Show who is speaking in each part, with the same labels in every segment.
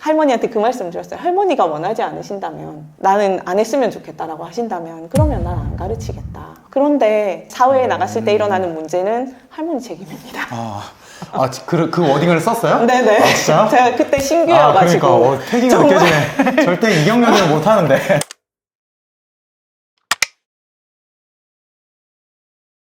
Speaker 1: 할머니한테 그 말씀을 드렸어요. 할머니가 원하지 않으신다면, 나는 안 했으면 좋겠다라고 하신다면 그러면 난 안 가르치겠다. 그런데 사회에 나갔을 때 일어나는 문제는 할머니 책임입니다.
Speaker 2: 그 워딩을 썼어요?
Speaker 1: 네네.
Speaker 2: 아, 진짜요?
Speaker 1: 제가 그때 신규여가지고.
Speaker 2: 그러니까 패기가 느껴지네. 절대 이경련을 못 하는데.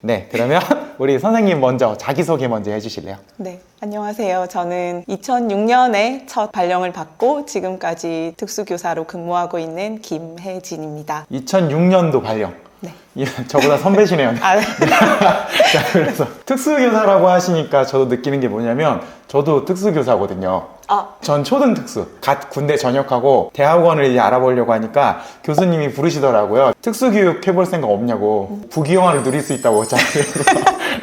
Speaker 2: 네, 그러면 우리 선생님 먼저 자기소개 먼저 해주실래요?
Speaker 1: 네, 안녕하세요. 저는 2006년에 첫 발령을 받고 지금까지 특수교사로 근무하고 있는 김혜진입니다.
Speaker 2: 2006년도 발령.
Speaker 1: 네.
Speaker 2: 저보다 선배시네요.
Speaker 1: 아,
Speaker 2: 자, 그래서 특수교사라고 하시니까 저도 느끼는 게 뭐냐면 저도 특수교사거든요. 전 초등특수. 갓 군대 전역하고 대학원을 이제 알아보려고 하니까 교수님이 부르시더라고요. 특수교육 해볼 생각 없냐고. 부귀영화를 누릴 수 있다고.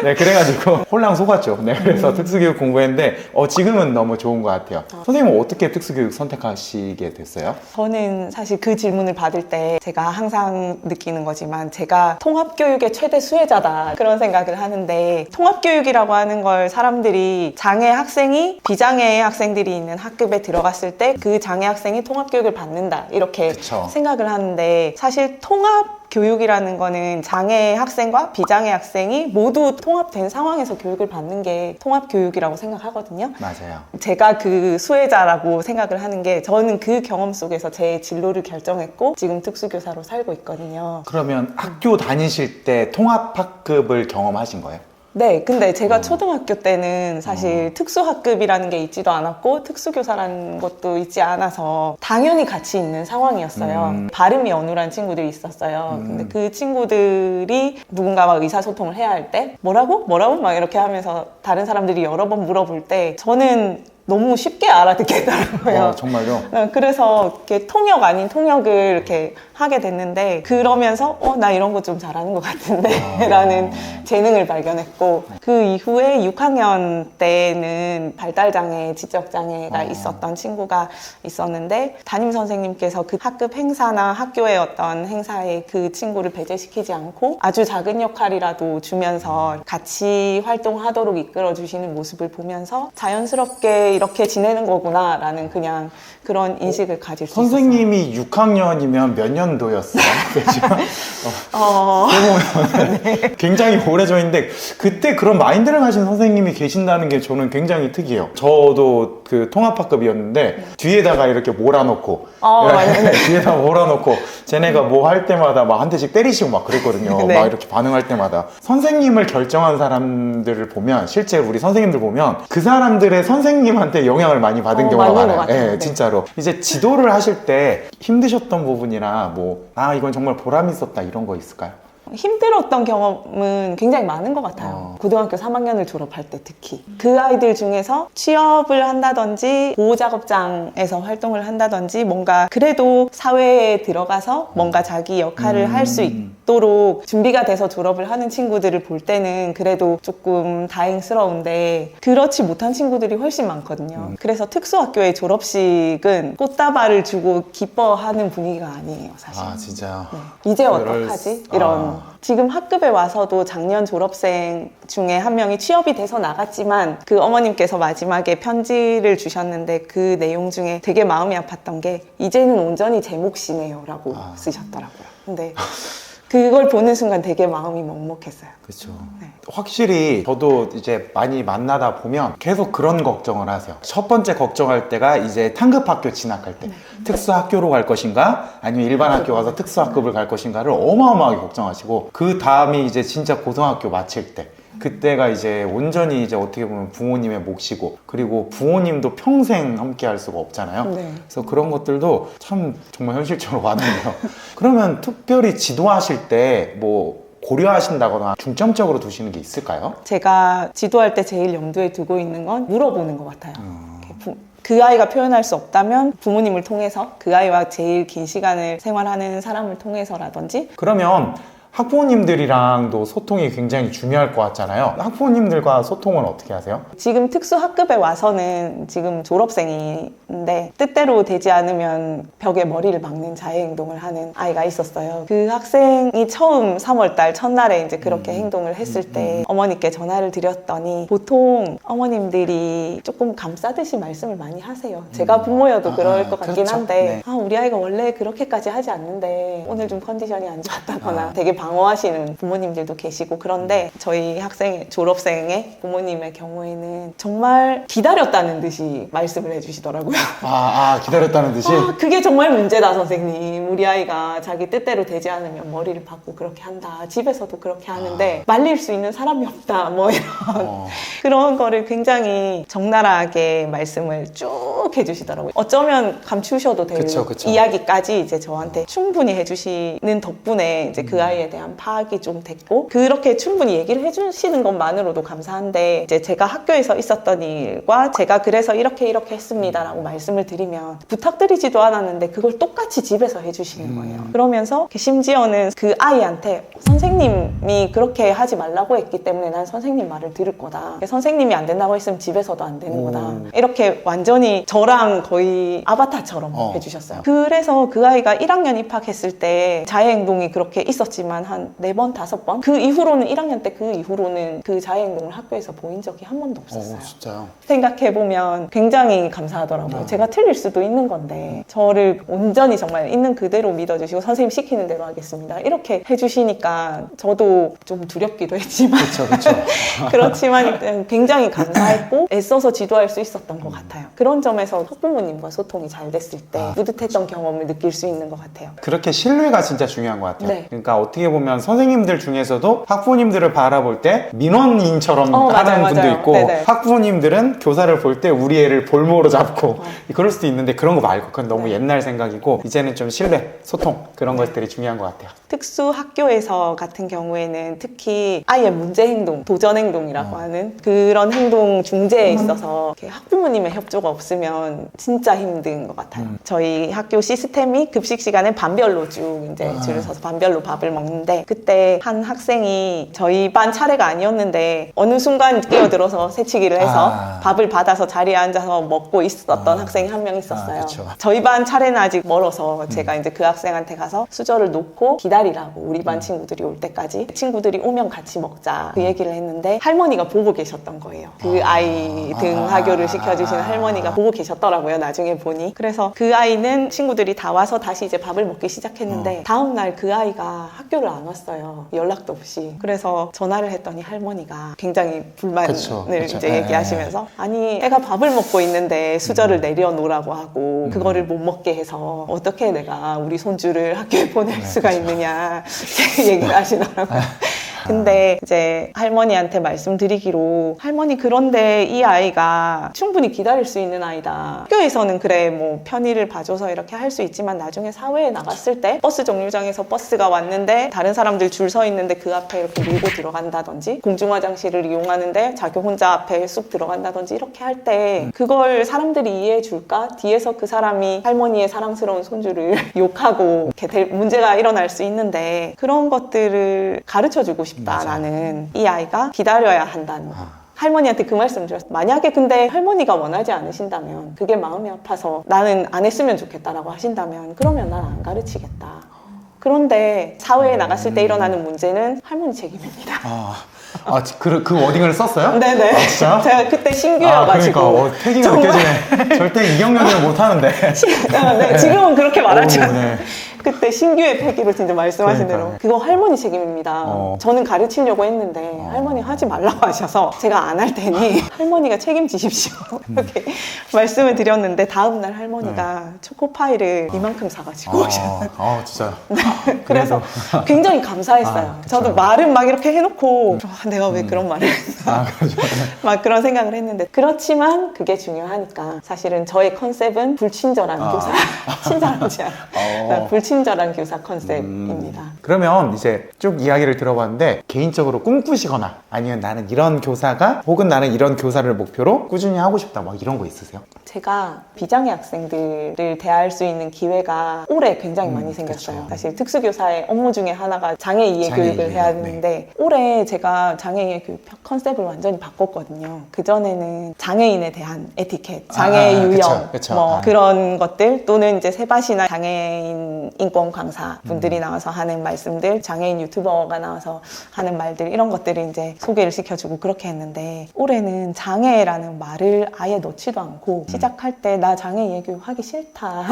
Speaker 2: 네, 그래가지고 홀랑 속았죠. 네, 그래서 특수교육 공부했는데 지금은 너무 좋은 것 같아요. 선생님은 어떻게 특수교육 선택하시게 됐어요?
Speaker 1: 저는 사실 그 질문을 받을 때 제가 항상 느끼는 거지만 제가 통합교육의 최대 수혜자다 그런 생각을 하는데, 통합교육이라고 하는 걸 사람들이 장애 학생이 비장애 학생들이 있는 학급에 들어갔을 때 그 장애 학생이 통합교육을 받는다 이렇게
Speaker 2: 그쵸.
Speaker 1: 생각을 하는데, 사실 통합교육이라는 거는 장애 학생과 비장애 학생이 모두 통합된 상황에서 교육을 받는 게 통합교육이라고 생각하거든요.
Speaker 2: 맞아요.
Speaker 1: 제가 그 수혜자라고 생각을 하는 게, 저는 그 경험 속에서 제 진로를 결정했고 지금 특수교사로 살고 있거든요.
Speaker 2: 그러면 학교 다니실 때 통합학급을 경험하신 거예요?
Speaker 1: 네, 근데 제가 초등학교 때는 사실 특수학급이라는 게 있지도 않았고 특수교사라는 것도 있지 않아서 당연히 같이 있는 상황이었어요. 발음이 어눌한 친구들이 있었어요. 근데 그 친구들이 누군가와 의사소통을 해야 할 때 뭐라고? 막 이렇게 하면서 다른 사람들이 여러 번 물어볼 때 저는 너무 쉽게 알아듣겠더라고요.
Speaker 2: 정말요?
Speaker 1: 그래서 이렇게 통역 아닌 통역을 이렇게 하게 됐는데, 그러면서 나 이런 거 좀 잘하는 것 같은데 라는 재능을 발견했고, 그 이후에 6학년 때는 발달장애, 지적장애가 있었던 친구가 있었는데, 담임 선생님께서 그 학급 행사나 학교의 어떤 행사에 그 친구를 배제시키지 않고 아주 작은 역할이라도 주면서 같이 활동하도록 이끌어 주시는 모습을 보면서 자연스럽게 이렇게 지내는 거구나 라는 그냥 그런 인식을 가질 수 있었어요.
Speaker 2: 선생님이 6학년이면 몇 년도였어요? 네. 굉장히 오래전인데 그때 그런 마인드를 가진 선생님이 계신다는 게 저는 굉장히 특이해요. 저도 그 통합학급이었는데 뒤에다가 이렇게 몰아놓고 뒤에다가 몰아놓고 쟤네가 뭐 할 때마다 막 한 대씩 때리시고 막 그랬거든요.
Speaker 1: 네.
Speaker 2: 막 이렇게 반응할 때마다. 선생님을 결정한 사람들을 보면, 실제 우리 선생님들 보면 그 사람들의 선생님한테 영향을 많이 받은 경우가
Speaker 1: 맞는 것
Speaker 2: 많아요.
Speaker 1: 같아요.
Speaker 2: 네, 진짜로. 이제 지도를 하실 때 힘드셨던 부분이나 이건 정말 보람 있었다 이런 거 있을까요?
Speaker 1: 힘들었던 경험은 굉장히 많은 것 같아요. 고등학교 3학년을 졸업할 때 특히. 그 아이들 중에서 취업을 한다든지 보호작업장에서 활동을 한다든지 뭔가 그래도 사회에 들어가서 뭔가 자기 역할을 할 수 있도록 준비가 돼서 졸업을 하는 친구들을 볼 때는 그래도 조금 다행스러운데, 그렇지 못한 친구들이 훨씬 많거든요. 그래서 특수학교의 졸업식은 꽃다발을 주고 기뻐하는 분위기가 아니에요, 사실.
Speaker 2: 진짜요?
Speaker 1: 네. 이제 어떡하지? 이런. 지금 학급에 와서도 작년 졸업생 중에 한 명이 취업이 돼서 나갔지만 그 어머님께서 마지막에 편지를 주셨는데 그 내용 중에 되게 마음이 아팠던 게 이제는 온전히 제 몫이네요 라고 쓰셨더라고요. 근데 그걸 보는 순간 되게 마음이 먹먹했어요.
Speaker 2: 그렇죠.
Speaker 1: 네.
Speaker 2: 확실히 저도 이제 많이 만나다 보면 계속 그런 걱정을 하세요. 첫 번째 걱정할 때가 이제 상급학교 진학할 때 특수학교로 갈 것인가 아니면 일반 학교 가서 특수학급을 갈 것인가를 어마어마하게 걱정하시고, 그 다음이 이제 진짜 고등학교 마칠 때, 그때가 이제 온전히 이제 어떻게 보면 부모님의 몫이고, 그리고 부모님도 평생 함께 할 수가 없잖아요.
Speaker 1: 네.
Speaker 2: 그래서 그런 것들도 참 정말 현실적으로 와닿네요. 그러면 특별히 지도하실 때 고려하신다거나 중점적으로 두시는 게 있을까요?
Speaker 1: 제가 지도할 때 제일 염두에 두고 있는 건 물어보는 것 같아요. 그 아이가 표현할 수 없다면 부모님을 통해서, 그 아이와 제일 긴 시간을 생활하는 사람을 통해서라든지.
Speaker 2: 그러면 학부모님들이랑도 소통이 굉장히 중요할 것 같잖아요. 학부모님들과 소통은 어떻게 하세요?
Speaker 1: 지금 특수학급에 와서는 지금 졸업생인데 뜻대로 되지 않으면 벽에 머리를 박는 자해행동을 하는 아이가 있었어요. 그 학생이 처음 3월달 첫날에 이제 그렇게 행동을 했을 때 어머니께 전화를 드렸더니 보통 어머님들이 조금 감싸듯이 말씀을 많이 하세요. 제가 부모여도 그럴 것 같긴
Speaker 2: 그렇죠.
Speaker 1: 한데
Speaker 2: 네.
Speaker 1: 우리 아이가 원래 그렇게까지 하지 않는데 오늘 좀 컨디션이 안 좋았다거나 되게 방어하시는 부모님들도 계시고 그런데 저희 졸업생의 부모님의 경우에는 정말 기다렸다는 듯이 말씀을 해주시더라고요.
Speaker 2: 기다렸다는 듯이?
Speaker 1: 그게 정말 문제다 선생님. 우리 아이가 자기 뜻대로 되지 않으면 머리를 박고 그렇게 한다. 집에서도 그렇게 하는데 말릴 수 있는 사람이 없다. 뭐 이런 그런 거를 굉장히 적나라하게 말씀을 쭉 해주시더라고요. 어쩌면 감추셔도 될
Speaker 2: 그쵸.
Speaker 1: 이야기까지 이제 저한테 충분히 해주시는 덕분에 이제 그 아이에 대한 파악이 좀 됐고 그렇게 충분히 얘기를 해주시는 것만으로도 감사한데 이제 제가 학교에서 있었던 일과 제가 그래서 이렇게 했습니다라고 말씀을 드리면 부탁드리지도 않았는데 그걸 똑같이 집에서 해주시는 거예요. 그러면서 심지어는 그 아이한테 선생님이 그렇게 하지 말라고 했기 때문에 난 선생님 말을 들을 거다. 선생님이 안 된다고 했으면 집에서도 안 되는 거다. 이렇게 완전히 저랑 거의 아바타처럼 해주셨어요. 그래서 그 아이가 1학년 입학했을 때 자해행동이 그렇게 있었지만 한 4번, 5번? 그 이후로는 1학년 때 그 이후로는 그 자해행동을 학교에서 보인 적이 한 번도 없었어요.
Speaker 2: 진짜요?
Speaker 1: 생각해보면 굉장히 감사하더라고요. 제가 틀릴 수도 있는 건데 저를 온전히 정말 있는 그대로 믿어주시고 선생님 시키는 대로 하겠습니다. 이렇게 해주시니까 저도 좀 두렵기도 했지만
Speaker 2: 그렇죠.
Speaker 1: 그렇지만 굉장히 감사했고 애써서 지도할 수 있었던 것 같아요. 그런 점에서 학부모님과 소통이 잘 됐을 때 뿌듯했던 경험을 느낄 수 있는 것 같아요.
Speaker 2: 그렇게 신뢰가 진짜 중요한 것 같아요.
Speaker 1: 네.
Speaker 2: 그러니까 어떻게 보면 선생님들 중에서도 학부모님들을 바라볼 때 민원인처럼 하는
Speaker 1: 맞아요.
Speaker 2: 분도 있고
Speaker 1: 네네.
Speaker 2: 학부모님들은 교사를 볼 때 우리 애를 볼모로 잡고 그럴 수도 있는데 그런 거 말고 그건 너무 옛날 생각이고 이제는 좀 신뢰, 소통 그런 것들이 중요한 것 같아요.
Speaker 1: 특수 학교에서 같은 경우에는 특히 아이의 문제 행동, 도전 행동이라고 하는 그런 행동 중재에 있어서 이렇게 학부모님의 협조가 없으면 진짜 힘든 것 같아요. 저희 학교 시스템이 급식 시간에 반별로 쭉 이제 줄을 서서 반별로 밥을 먹는데 그때 한 학생이 저희 반 차례가 아니었는데 어느 순간 끼어들어서 새치기를 해서 밥을 받아서 자리에 앉아서 먹고 있었던 학생이 한 명 있었어요. 저희 반 차례는 아직 멀어서 제가 이제 그 학생한테 가서 수저를 놓고 기다리라고 우리 반 친구들이 올 때까지 친구들이 오면 같이 먹자 그 얘기를 했는데 할머니가 보고 계셨던 거예요. 그 아이 등하교를 시켜주시는 할머니가 보고 계셨더라고요. 나중에 보니. 그래서 그 아이는 친구들이 다 와서 다시 이제 밥을 먹기 시작했는데 다음날 그 아이가 학교를 안 왔어요. 연락도 없이. 그래서 전화를 했더니 할머니가 굉장히 불만을 이제 얘기하시면서 아니 애가 밥을 먹고 있는데 수저를 내려놓으라고 하고 그거를 못 먹게 해서 어떻게 내가 우리 손주를 학교에 보낼 수가 있느냐 얘기를 하시더라고요. 근데 이제 할머니한테 말씀드리기로 할머니 그런데 이 아이가 충분히 기다릴 수 있는 아이다. 학교에서는 그래 뭐 편의를 봐줘서 이렇게 할 수 있지만 나중에 사회에 나갔을 때 버스 정류장에서 버스가 왔는데 다른 사람들 줄 서 있는데 그 앞에 이렇게 밀고 들어간다든지 공중화장실을 이용하는데 자기 혼자 앞에 쑥 들어간다든지 이렇게 할 때 그걸 사람들이 이해해 줄까? 뒤에서 그 사람이 할머니의 사랑스러운 손주를 욕하고 이렇게 될 문제가 일어날 수 있는데 그런 것들을 가르쳐주고 싶다라는 이 아이가 기다려야 한다는 할머니한테 그 말씀을 드렸어요. 만약에 근데 할머니가 원하지 않으신다면 그게 마음이 아파서 나는 안 했으면 좋겠다라고 하신다면 그러면 난 안 가르치겠다. 그런데 사회에 나갔을 때 일어나는 문제는 할머니 책임입니다.
Speaker 2: 그 워딩을 썼어요?
Speaker 1: 네네.
Speaker 2: 진짜?
Speaker 1: 제가 그때 신규여가지고.
Speaker 2: 그러니까 패기가 느껴지네. 절대 이경련을 못하는데.
Speaker 1: 네, 지금은 그렇게 말하죠.
Speaker 2: 네.
Speaker 1: 그때 신규의 패기로 진짜 말씀하신 대로 그거 할머니 책임입니다. 저는 가르치려고 했는데 할머니 하지 말라고 하셔서 제가 안 할 테니 할머니가 책임지십시오. 이렇게 말씀을 드렸는데 다음날 할머니가 초코파이를 이만큼 사가지고 오셨어요.
Speaker 2: 진짜요?
Speaker 1: 그래서 굉장히 감사했어요. 저도 말은 막 이렇게 해놓고 내가 왜 그런 말을 했나 막 그런 생각을 했는데 그렇지만 그게 중요하니까 사실은 저의 컨셉은 불친절한 교사 친절하지 않아 불친절한 친절한 교사 컨셉입니다.
Speaker 2: 그러면 이제 쭉 이야기를 들어봤는데 개인적으로 꿈꾸시거나 아니면 나는 이런 교사가 혹은 나는 이런 교사를 목표로 꾸준히 하고 싶다 뭐 이런 거 있으세요?
Speaker 1: 제가 비장애 학생들을 대할 수 있는 기회가 올해 굉장히 많이 생겼어요.
Speaker 2: 그쵸.
Speaker 1: 사실 특수교사의 업무 중에 하나가 장애이해 교육을 해야 되는데 올해 제가 장애이해 교육 컨셉을 완전히 바꿨거든요. 그전에는 장애인에 대한 에티켓, 장애 유형
Speaker 2: 그쵸.
Speaker 1: 뭐 그런 것들 또는 이제 세바시나 장애인 인권 강사 분들이 나와서 하는 말씀들, 장애인 유튜버가 나와서 하는 말들 이런 것들을 이제 소개를 시켜주고 그렇게 했는데 올해는 장애라는 말을 아예 넣지도 않고 시작할 때 나 장애인 교육 하기 싫다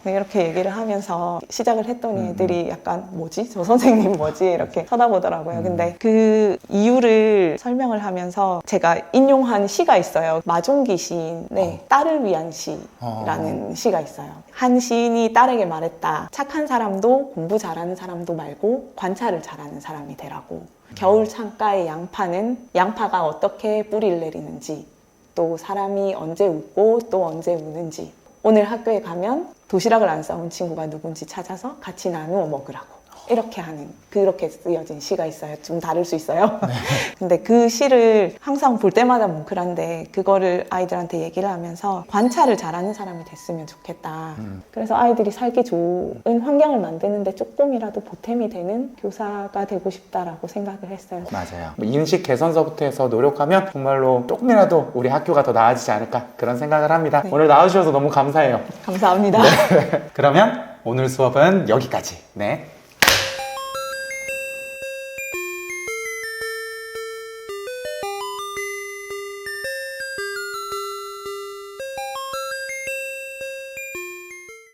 Speaker 1: 이렇게 얘기를 하면서 시작을 했더니 애들이 약간 뭐지? 저 선생님 뭐지? 이렇게 쳐다보더라고요. 근데 그 이유를 설명을 하면서 제가 인용한 시가 있어요. 마종기 시인의 딸을 위한 시라는 시가 있어요. 한 시인이 딸에게 말했다. 착한 사람도 공부 잘하는 사람도 말고 관찰을 잘하는 사람이 되라고. 겨울 창가의 양파가 어떻게 뿌리를 내리는지, 또 사람이 언제 웃고 또 언제 우는지, 오늘 학교에 가면 도시락을 안 싸온 친구가 누군지 찾아서 같이 나누어 먹으라고. 이렇게 하는, 그렇게 쓰여진 시가 있어요. 좀 다를 수 있어요. 근데 그 시를 항상 볼 때마다 뭉클한데 그거를 아이들한테 얘기를 하면서 관찰을 잘하는 사람이 됐으면 좋겠다. 그래서 아이들이 살기 좋은 환경을 만드는데 조금이라도 보탬이 되는 교사가 되고 싶다라고 생각을 했어요.
Speaker 2: 맞아요. 뭐 인식 개선서부터 해서 노력하면 정말로 조금이라도 우리 학교가 더 나아지지 않을까 그런 생각을 합니다. 오늘 나와주셔서 너무 감사해요.
Speaker 1: 감사합니다.
Speaker 2: 그러면 오늘 수업은 여기까지. 네.